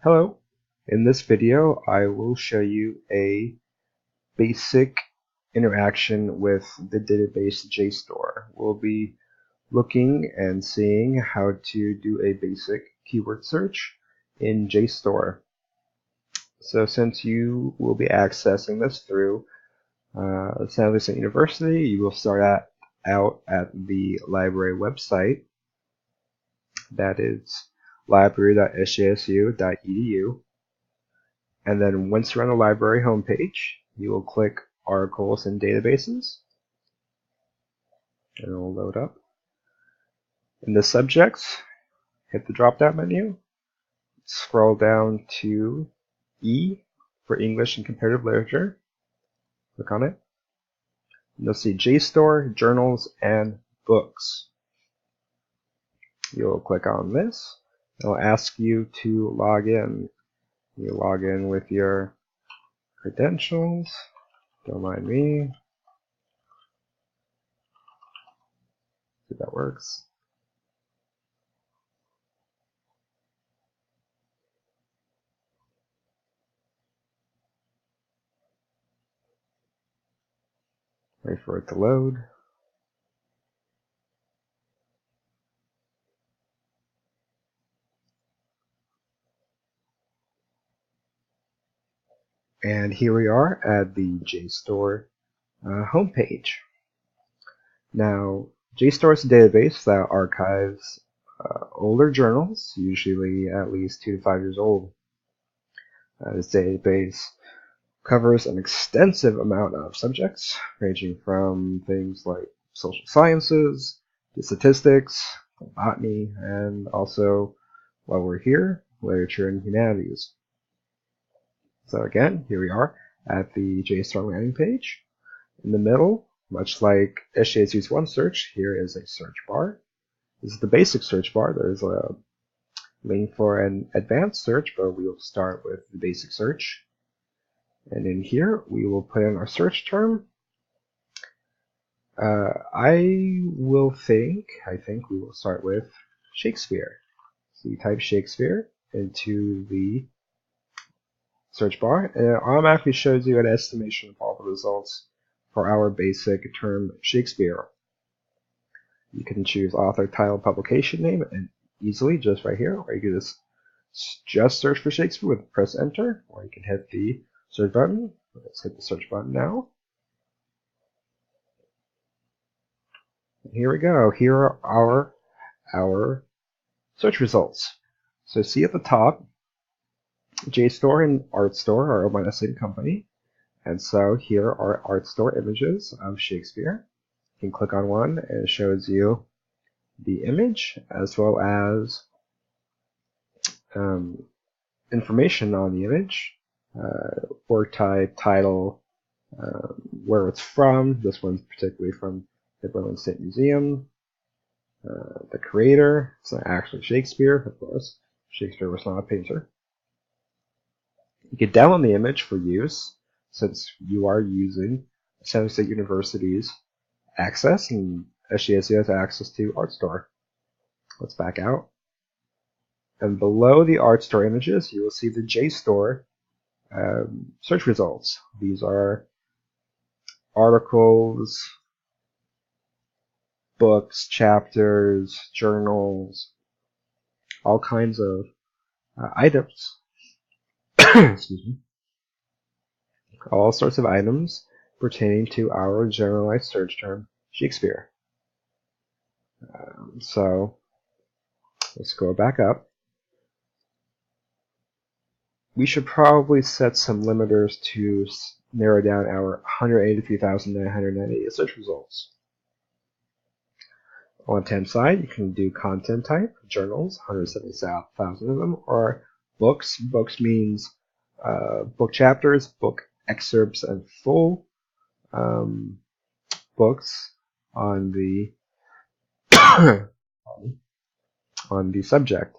Hello, in this video I will show you a basic interaction with the database JSTOR. We'll be looking and seeing how to do a basic keyword search in JSTOR. So since you will be accessing this through San Luis State University, you will start out at the library website. That is library.sjsu.edu. And then once you're on the library homepage, you will click Articles and Databases, and it will load up. In the subjects, hit the drop-down menu, scroll down to E for English and Comparative Literature, click on it. And you'll see JSTOR, Journals, and Books. You'll click on this. It'll ask you to log in. You log in with your credentials. Don't mind me. See if that works. Wait for it to load. And here we are at the JSTOR homepage. Now, JSTOR is a database that archives older journals, usually at least 2 to 5 years old. This database covers an extensive amount of subjects, ranging from things like social sciences to statistics, botany, and also, while we're here, literature and humanities. So again, here we are at the JSTOR landing page. In the middle, much like SJSU's OneSearch, here is a search bar. This is the basic search bar. There's a link for an advanced search, but we will start with the basic search. And in here, we will put in our search term. I think we will start with Shakespeare. So you type Shakespeare into the search bar, and it automatically shows you an estimation of all the results for our basic term Shakespeare. You can choose author, title, publication name, and easily just right here, or you can just search for Shakespeare with press enter, or you can hit the search button. Let's hit the search button now. And here we go. Here are our search results. So see at the top, JSTOR and ArtStore are owned by the same company. And so here are ArtStore images of Shakespeare. You can click on one and it shows you the image as well as information on the image, work type, title, where it's from. This one's particularly from the Berlin State Museum. The creator, it's not actually Shakespeare, of course. Shakespeare was not a painter. You can download the image for use since you are using San Luis State University's access, and SJSU has access to ArtStore. Let's back out. And below the ArtStore images, you will see the JSTOR search results. These are articles, books, chapters, journals, all kinds of items. Excuse me. All sorts of items pertaining to our generalized search term, Shakespeare. So let's go back up. We should probably set some limiters to narrow down our 183,998 search results. On the left-hand side, you can do content type, journals, 170,000 of them, or books. Books means book chapters, book excerpts, and full books on the on the subject.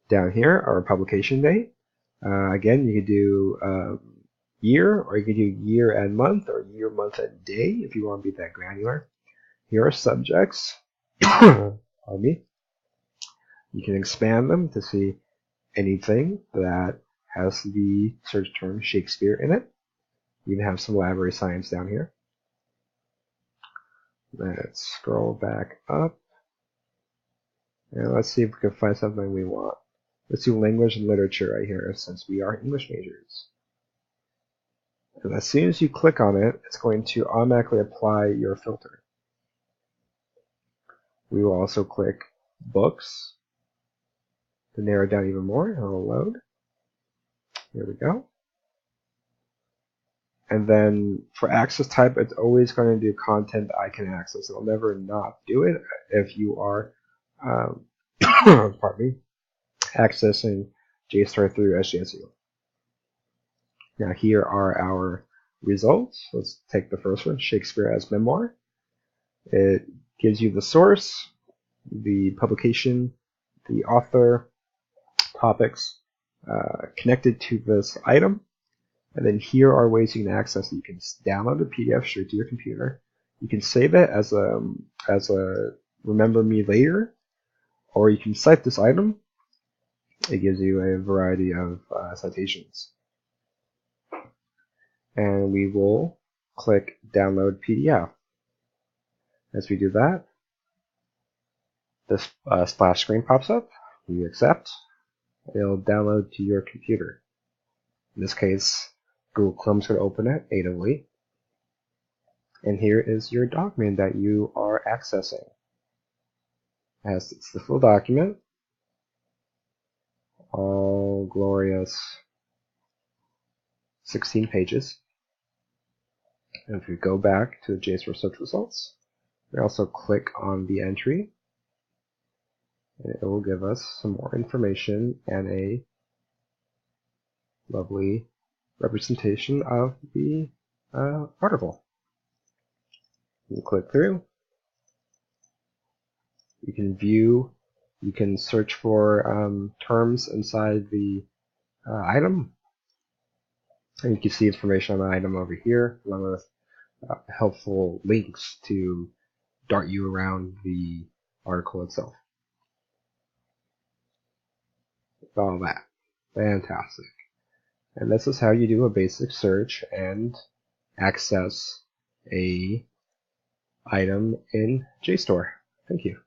Down here, our publication date. Again, you could do year, or you could do year and month, or year, month, and day if you want to be that granular. Here are subjects. Pardon me. You can expand them to see anything that has the search term Shakespeare in it. You even have some library science down here. Let's scroll back up. And let's see if we can find something we want. Let's do language and literature right here, since we are English majors. And as soon as you click on it, it's going to automatically apply your filter. We will also click books to narrow it down even more, and it'll load. Here we go. And then for access type, it's always going to do content I can access. It'll never not do it if you are pardon me, accessing JSTOR through SJSU. Now here are our results. Let's take the first one, Shakespeare as Memoir. It gives you the source, the publication, the author, topics connected to this item. And then here are ways you can access it. You can download a PDF straight to your computer. You can save it as a remember me later, or you can cite this item. It gives you a variety of citations. And we will click download PDF. As we do that, this splash screen pops up. You accept. It'll download to your computer. In this case, Google Chrome's going to open it natively. And here is your document that you are accessing. It's the full document. All glorious 16 pages. And if we go back to the JSTOR search results, we also click on the entry. And it will give us some more information and a lovely representation of the article. You click through. You can view, you can search for terms inside the item. And you can see information on the item over here, along with helpful links to dart you around the article itself. All that. Fantastic. And this is how you do a basic search and access a item in JSTOR. Thank you.